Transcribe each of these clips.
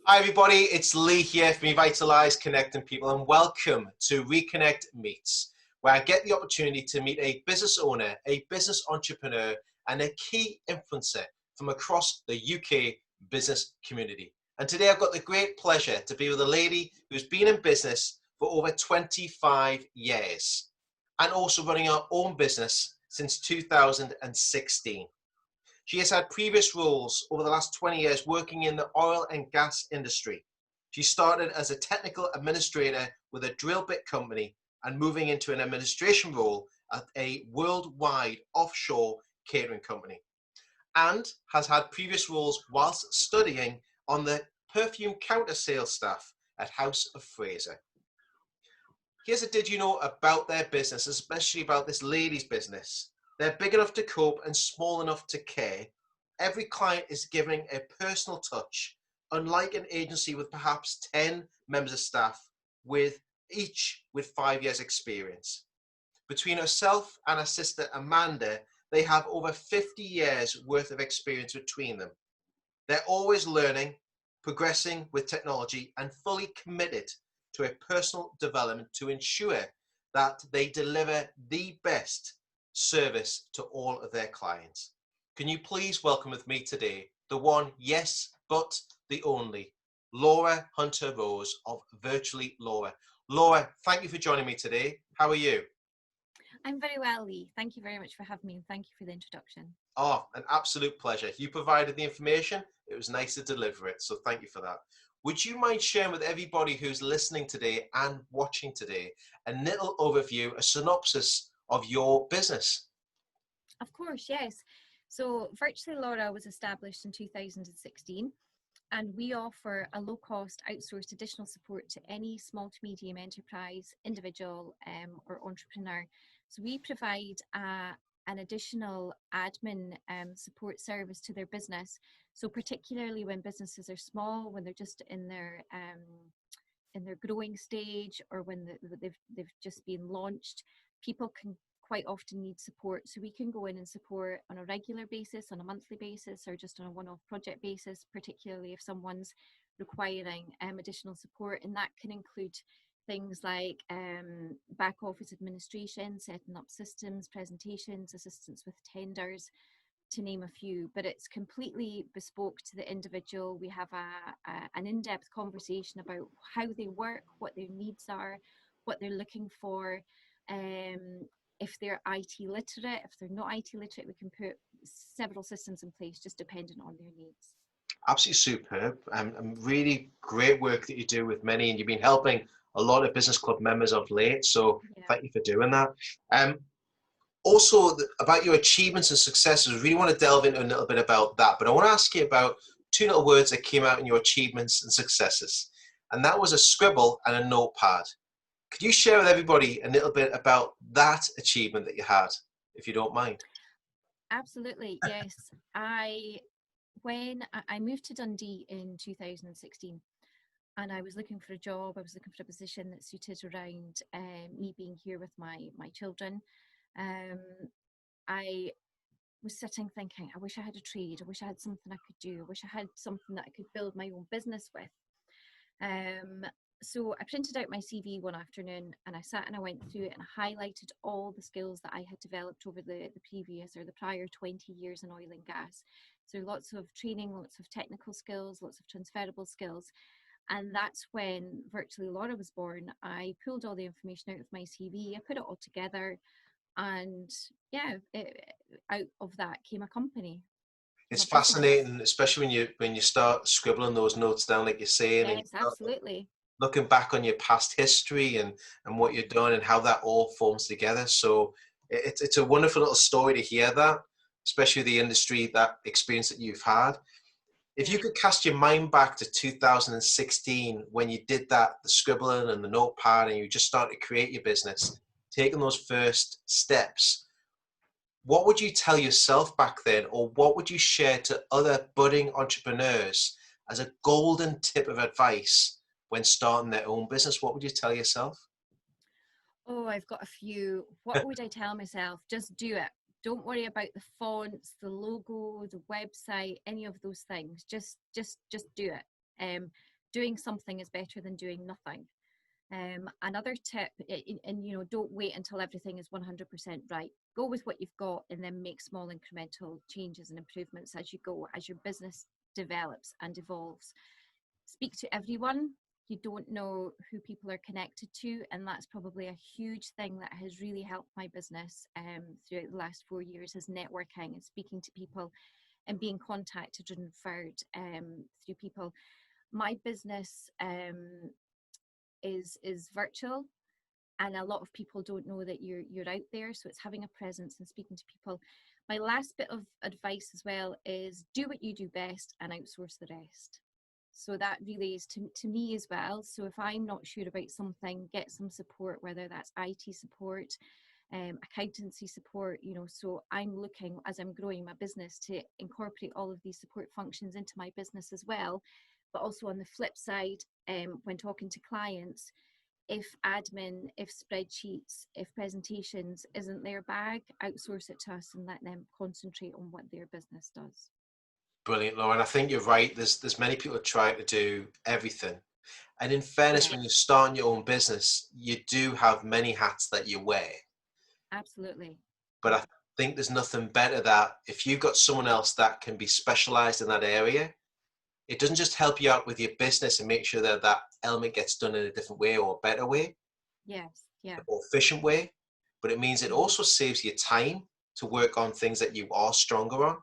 Hi everybody, it's Lee here from Revitalize Connecting People, and welcome to ReConnect Meets, where I get the opportunity to meet a business owner, a business entrepreneur, and a key influencer from across the UK business community. And today I've got the great pleasure to be with a lady who's been in business for over 25 years and also running her own business since 2016. She has had previous roles over the last 20 years working in the oil and gas industry. She started as a technical administrator with a drill bit company and moving into an administration role at a worldwide offshore catering company, and has had previous roles whilst studying on the perfume counter sales staff at House of Fraser. Here's a did you know about their business, especially about this lady's business. They're big enough to cope and small enough to care. Every client is giving a personal touch, unlike an agency with perhaps 10 members of staff, with each with 5 years experience. Between herself and her sister Amanda, they have over 50 years worth of experience between them. They're always learning, progressing with technology, and fully committed to a personal development to ensure that they deliver the best service to all of their clients. Can you please welcome with me today the one, yes, but the only, Laura Hunter Rose of Virtually Laura. Laura, thank you for joining me today. How are you? I'm very well, Lee. Thank you very much for having me, and thank you for the introduction. Oh, an absolute pleasure. You provided the information. It was nice to deliver it, so thank you for that. Would you mind sharing with everybody who's listening today and watching today a little overview, a synopsis of your business? Of course, yes. So Virtually Laura was established in 2016, and we offer a low-cost outsourced additional support to any small to medium enterprise, individual or entrepreneur. So we provide an additional admin support service to their business. So particularly when businesses are small, when they're just in their growing stage, or when they've just been launched, people can quite often need support. So we can go in and support on a regular basis, on a monthly basis, or just on a one-off project basis, particularly if someone's requiring additional support. And that can include things like back office administration, setting up systems, presentations, assistance with tenders, to name a few. But it's completely bespoke to the individual. We have an in-depth conversation about how they work, what their needs are, what they're looking for. If they're IT literate, if they're not IT literate, we can put several systems in place just depending on their needs. Absolutely superb, and really great work that you do with many, and you've been helping a lot of business club members of late, so thank you for doing that. Also, about your achievements and successes, we really want to delve into a little bit about that, but I want to ask you about two little words that came out in your achievements and successes, and that was a scribble and a notepad. Could you share with everybody a little bit about that achievement that you had, if you don't mind? Absolutely, yes. When I moved to Dundee in 2016, and I was looking for a job, I was looking for a position that suited around me being here with my children. I was sitting thinking, I wish I had a trade, I wish I had something I could do, I wish I had something that I could build my own business with. So I printed out my CV one afternoon, and I sat and I went through it and I highlighted all the skills that I had developed over the prior 20 years in oil and gas. So lots of training, lots of technical skills, lots of transferable skills. And that's when Virtually Laura was born. I pulled all the information out of my CV, I put it all together, and out of that came a company. It's fascinating, especially when you start scribbling those notes down, like you're saying. Yes, and absolutely. looking back on your past history and what you're doing and how that all forms together. So it's a wonderful little story to hear that, especially the industry, that experience that you've had. If you could cast your mind back to 2016, when you did that, the scribbling and the notepad, and you just started to create your business, taking those first steps, what would you tell yourself back then, or what would you share to other budding entrepreneurs as a golden tip of advice when starting their own business? What would you tell yourself? Oh, I've got a few. What would I tell myself? Just do it. Don't worry about the fonts, the logo, the website, any of those things. Just do it. doing something is better than doing nothing. Another tip, and don't wait until everything is 100% right. Go with what you've got and then make small incremental changes and improvements as you go, as your business develops and evolves. Speak to everyone. You don't know who people are connected to, and that's probably a huge thing that has really helped my business throughout the last 4 years, is networking and speaking to people and being contacted and referred through people. My business is virtual, and a lot of people don't know that you're out there, so it's having a presence and speaking to people. My last bit of advice as well is do what you do best and outsource the rest. So that really is to me as well. So if I'm not sure about something, get some support, whether that's IT support, accountancy support, so I'm looking, as I'm growing my business, to incorporate all of these support functions into my business as well. But also on the flip side, when talking to clients, if admin, if spreadsheets, if presentations isn't their bag, outsource it to us and let them concentrate on what their business does. Brilliant, Lauren. I think you're right. There's many people trying to do everything. And in fairness, Yeah, when you're starting your own business, you do have many hats that you wear. absolutely. But Yeah. I think there's nothing better that if you've got someone else that can be specialized in that area, it doesn't just help you out with your business and make sure that that element gets done in a different way or a better way, Yes. Yeah. a more efficient way, but it means it Mm-hmm. also saves you time to work on things that you are stronger on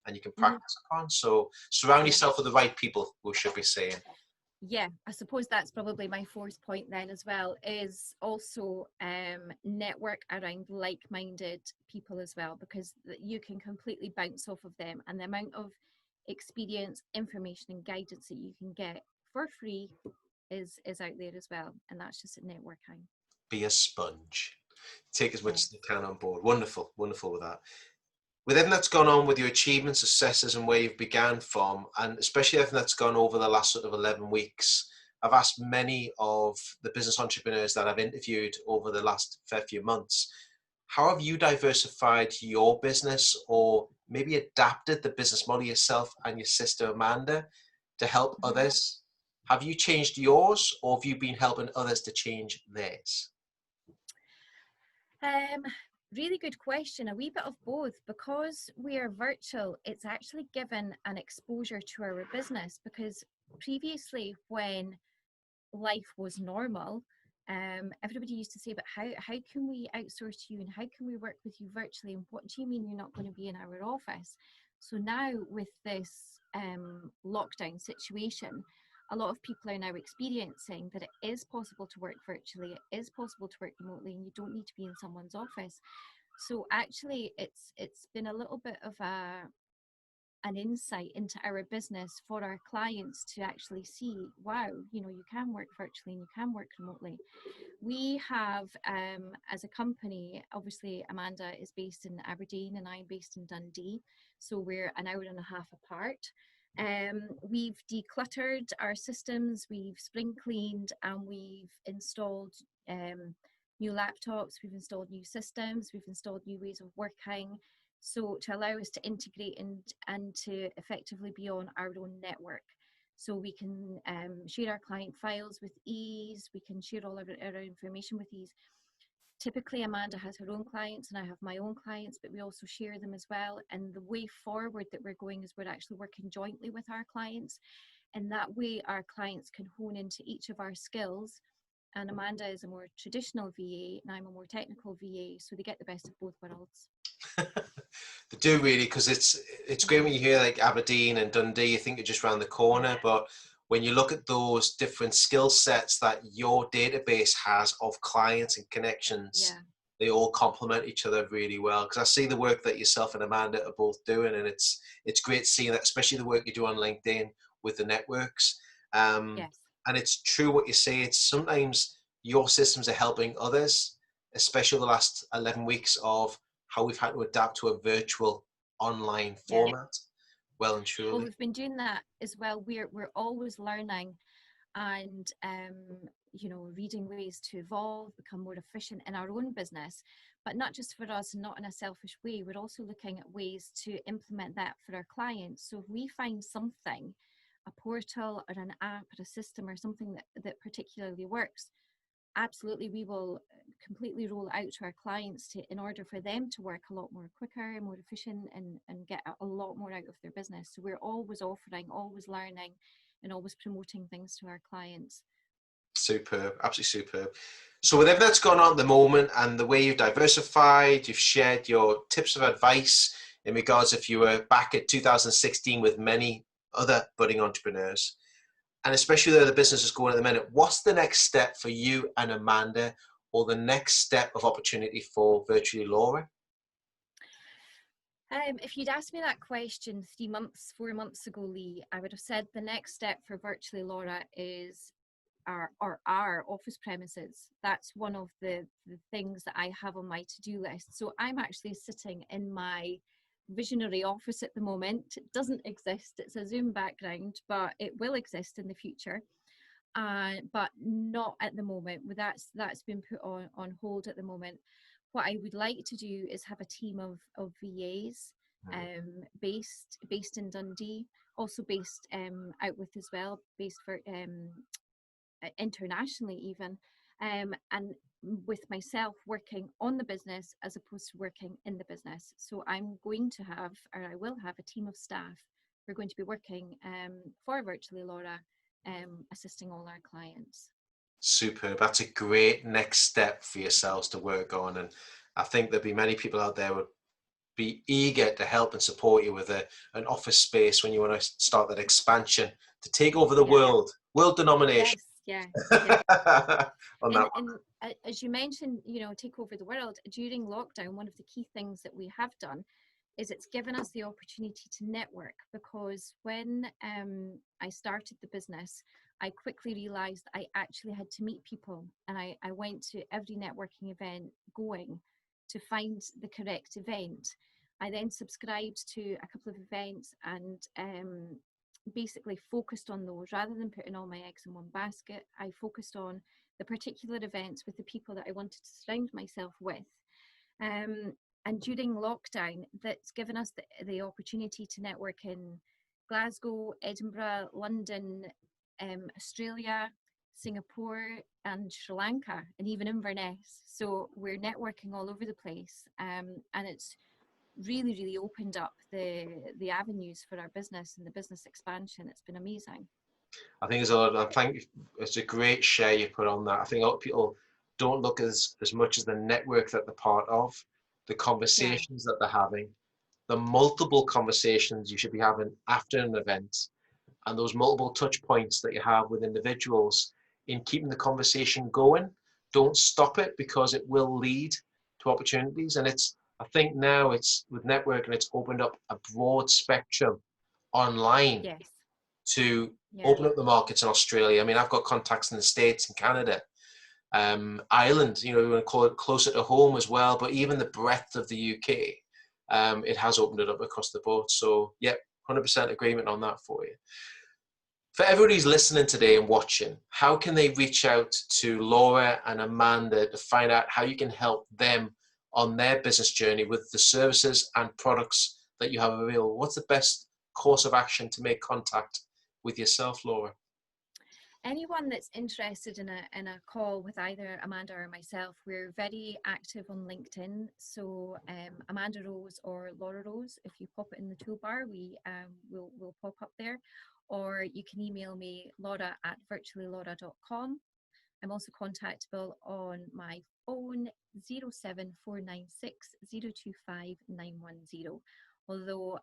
and you can Mm-hmm. practice upon. So surround Yeah. yourself with the right people, we should be saying. Yeah, I suppose that's probably my fourth point then as well, is also network around like-minded people as well, because you can completely bounce off of them, and the amount of experience, information and guidance that you can get for free is out there as well, and that's just at networking. Be a sponge. Take as much Yeah. as you can on board. Wonderful, wonderful with that. With everything that's gone on with your achievements, successes, and where you've began from, and especially everything that's gone over the last sort of 11 weeks, I've asked many of the business entrepreneurs that I've interviewed over the last fair few months, how have you diversified your business or maybe adapted the business model yourself and your sister Amanda to help Mhm. others? Have you changed yours or have you been helping others to change theirs? Um, Really good question. A wee bit of both. Because we are virtual, it's actually given an exposure to our business, because previously, when life was normal, everybody used to say, but how can we outsource you and how can we work with you virtually? And what do you mean you're not going to be in our office? So now with this lockdown situation, a lot of people are now experiencing that it is possible to work virtually, it is possible to work remotely, and you don't need to be in someone's office. So actually, it's been a little bit of an insight into our business for our clients to actually see, wow, you can work virtually and you can work remotely. We have, as a company, obviously Amanda is based in Aberdeen and I'm based in Dundee, so we're an hour and a half apart. We've decluttered our systems, we've spring cleaned, and we've installed new laptops, we've installed new systems, we've installed new ways of working, so to allow us to integrate and to effectively be on our own network. So we can share our client files with ease, we can share all our information with ease. Typically, Amanda has her own clients and I have my own clients, but we also share them as well. And the way forward that we're going is we're actually working jointly with our clients. And that way our clients can hone into each of our skills. And Amanda is a more traditional VA and I'm a more technical VA. So they get the best of both worlds. They do really, because it's great when you hear like Aberdeen and Dundee, you think you're just around the corner, but when you look at those different skill sets that your database has of clients and connections, Yeah. they all complement each other really well. Because I see the work that yourself and Amanda are both doing, and it's great seeing that, especially the work you do on LinkedIn with the networks. Yes. And it's true what you say. It's sometimes your systems are helping others, especially the last 11 weeks of how we've had to adapt to a virtual online Yeah. format. Well and Well, truly. we've been doing that as well. We're always learning and reading ways to evolve, become more efficient in our own business, but not just for us, not in a selfish way. We're also looking at ways to implement that for our clients. So if we find something a portal or an app or a system or something that particularly works, absolutely we will completely roll it out to our clients in order for them to work a lot more quicker and more efficient, and get a lot more out of their business. So we're always offering, always learning, and always promoting things to our clients. Superb, absolutely superb. So with everything that's gone on at the moment and the way you've diversified, you've shared your tips of advice in regards if you were back at 2016 with many other budding entrepreneurs, and especially where the business is going at the minute, what's the next step for you and Amanda, or the next step of opportunity for Virtually Laura? If you'd asked me that question 4 months ago, Lee, I would have said the next step for Virtually Laura is our office premises. That's one of the things that I have on my to-do list. So I'm actually sitting in my visionary office at the moment. It doesn't exist. It's a Zoom background, but it will exist in the future. But not at the moment. That's been put on hold at the moment. What I would like to do is have a team of VAs based in Dundee, also based out with as well, based for internationally even, and with myself working on the business as opposed to working in the business. So I'm going to have, or I will have, a team of staff who are going to be working for Virtually Laura, assisting all our clients. Superb. That's a great next step for yourselves to work on, and I think there'll be many people out there who would be eager to help and support you with an office space when you want to start that expansion to take over the world denomination. Yes, yeah. On that and as you mentioned, take over the world. During lockdown, one of the key things that we have done is it's given us the opportunity to network, because when I started the business, I quickly realized I actually had to meet people, and I went to every networking event going to find the correct event. I then subscribed to a couple of events and basically focused on those rather than putting all my eggs in one basket. I focused on the particular events with the people that I wanted to surround myself with. And during lockdown, that's given us the opportunity to network in Glasgow, Edinburgh, London, Australia, Singapore, and Sri Lanka, and even Inverness. So we're networking all over the place, and it's really, really opened up the avenues for our business and the business expansion. It's been amazing. I think it's a great share you put on that. I think a lot of people don't look as much as the network that they're part of, the conversations that they're having, the multiple conversations you should be having after an event, and those multiple touch points that you have with individuals in keeping the conversation going. Don't stop it, because it will lead to opportunities. And I think now it's with networking, it's opened up a broad spectrum online to open up the markets in Australia. I mean, I've got contacts in the States and Canada, Ireland, we want to call it closer to home as well, but even the breadth of the UK, it has opened it up across the board. So, yeah, 100% agreement on that for you. For everybody who's listening today and watching, how can they reach out to Laura and Amanda to find out how you can help them on their business journey with the services and products that you have available? What's the best course of action to make contact with yourself, Laura? Anyone that's interested in a call with either Amanda or myself, we're very active on LinkedIn. So Amanda Rose or Laura Rose, if you pop it in the toolbar, we'll pop up there. Or you can email me, laura@virtuallylaura.com. I'm also contactable on my phone, 07496 025 910. Although,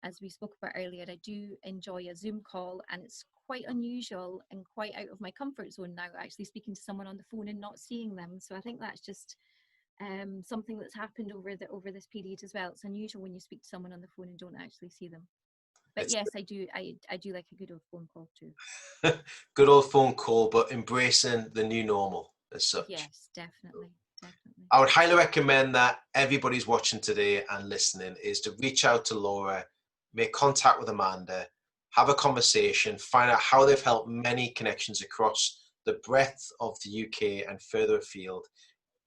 as we spoke about earlier, I do enjoy a Zoom call, and it's quite unusual and quite out of my comfort zone now, actually speaking to someone on the phone and not seeing them. So I think that's just something that's happened over this period as well. It's unusual when you speak to someone on the phone and don't actually see them. But yes, I do like a good old phone call too. Good old phone call, but embracing the new normal as such. Yes, definitely. I would highly recommend that everybody's watching today and listening is to reach out to Laura, make contact with Amanda, have a conversation, find out how they've helped many connections across the breadth of the UK and further afield.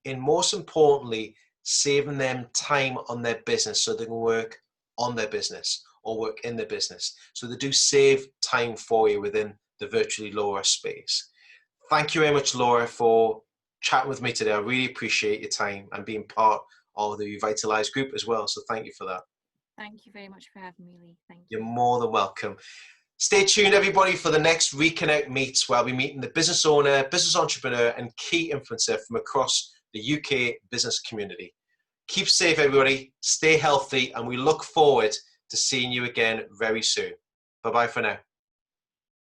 And most importantly, saving them time on their business so they can work on their business or work in the business. So they do save time for you within the virtually Laura space. Thank you very much, Laura, for chatting with me today. I really appreciate your time and being part of the Revitalize group as well. So thank you for that. Thank you very much for having me, Lee. Thank you. You're more than welcome. Stay tuned, everybody, for the next ReConnect Meets, where I'll be meeting the business owner, business entrepreneur, and key influencer from across the UK business community. Keep safe, everybody. Stay healthy, and we look forward to seeing you again very soon. Bye-bye for now.